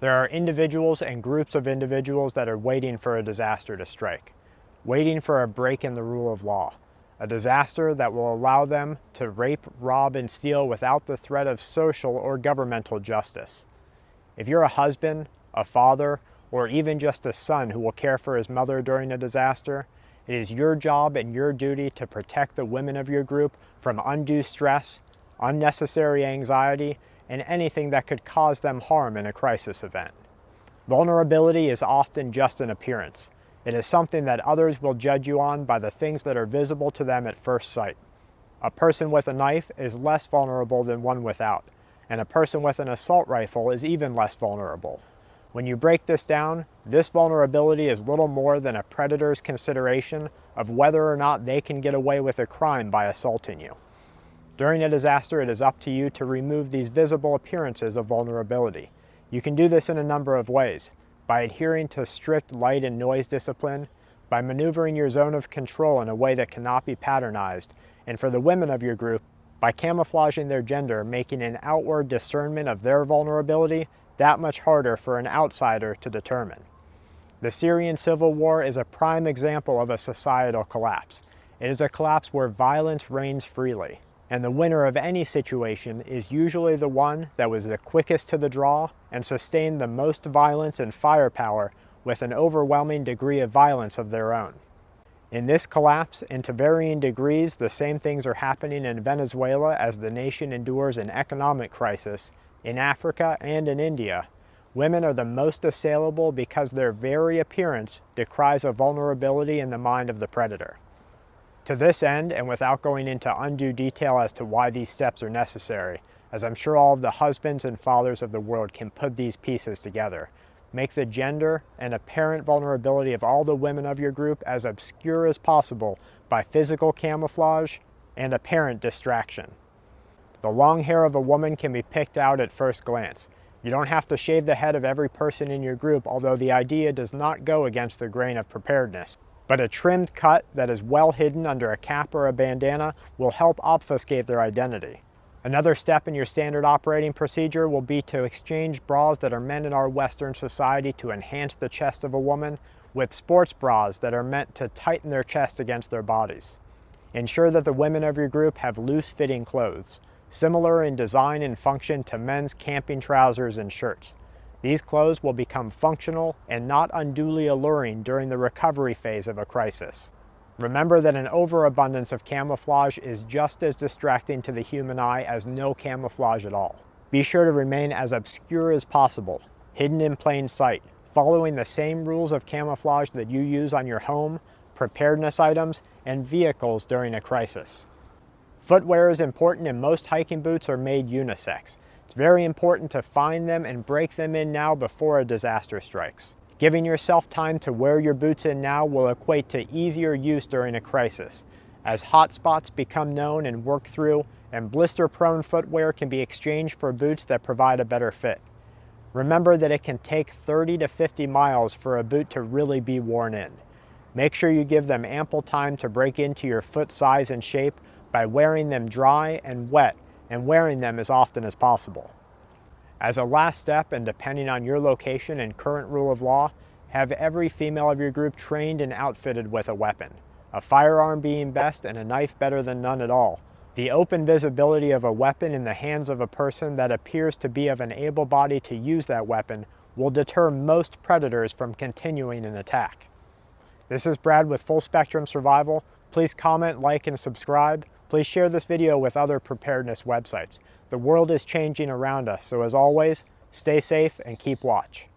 There are individuals and groups of individuals that are waiting for a disaster to strike, waiting for a break in the rule of law, a disaster that will allow them to rape, rob, and steal without the threat of social or governmental justice. If you're a husband, a father, or even just a son who will care for his mother during a disaster, it is your job and your duty to protect the women of your group from undue stress, unnecessary anxiety, and anything that could cause them harm in a crisis event. Vulnerability is often just an appearance. It is something that others will judge you on by the things that are visible to them at first sight. A person with a knife is less vulnerable than one without, and a person with an assault rifle is even less vulnerable. When you break this down, this vulnerability is little more than a predator's consideration of whether or not they can get away with a crime by assaulting you. During a disaster, it is up to you to remove these visible appearances of vulnerability. You can do this in a number of ways: by adhering to strict light and noise discipline, by maneuvering your zone of control in a way that cannot be patternized, and for the women of your group, by camouflaging their gender, making an outward discernment of their vulnerability that much harder for an outsider to determine. The Syrian civil war is a prime example of a societal collapse. It is a collapse where violence reigns freely, and the winner of any situation is usually the one that was the quickest to the draw and sustained the most violence and firepower with an overwhelming degree of violence of their own. In this collapse, and to varying degrees, the same things are happening in Venezuela as the nation endures an economic crisis, in Africa and in India. Women are the most assailable because their very appearance decries a vulnerability in the mind of the predator. To this end, and without going into undue detail as to why these steps are necessary, as I'm sure all of the husbands and fathers of the world can put these pieces together, make the gender and apparent vulnerability of all the women of your group as obscure as possible by physical camouflage and apparent distraction. The long hair of a woman can be picked out at first glance. You don't have to shave the head of every person in your group, although the idea does not go against the grain of preparedness. But a trimmed cut that is well hidden under a cap or a bandana will help obfuscate their identity. Another step in your standard operating procedure will be to exchange bras that are meant in our Western society to enhance the chest of a woman with sports bras that are meant to tighten their chest against their bodies. Ensure that the women of your group have loose-fitting clothes, similar in design and function to men's camping trousers and shirts. These clothes will become functional and not unduly alluring during the recovery phase of a crisis. Remember that an overabundance of camouflage is just as distracting to the human eye as no camouflage at all. Be sure to remain as obscure as possible, hidden in plain sight, following the same rules of camouflage that you use on your home, preparedness items, and vehicles during a crisis. Footwear is important, and most hiking boots are made unisex. It's very important to find them and break them in now before a disaster strikes. Giving yourself time to wear your boots in now will equate to easier use during a crisis, as hot spots become known and worked through, and blister-prone footwear can be exchanged for boots that provide a better fit. Remember that it can take 30 to 50 miles for a boot to really be worn in. Make sure you give them ample time to break into your foot size and shape by wearing them dry and wet, and wearing them as often as possible. As a last step, and depending on your location and current rule of law, have every female of your group trained and outfitted with a weapon, a firearm being best and a knife better than none at all. The open visibility of a weapon in the hands of a person that appears to be of an able body to use that weapon will deter most predators from continuing an attack. This is Brad with Full Spectrum Survival. Please comment, like, and subscribe. Please share this video with other preparedness websites. The world is changing around us, so as always, stay safe and keep watch.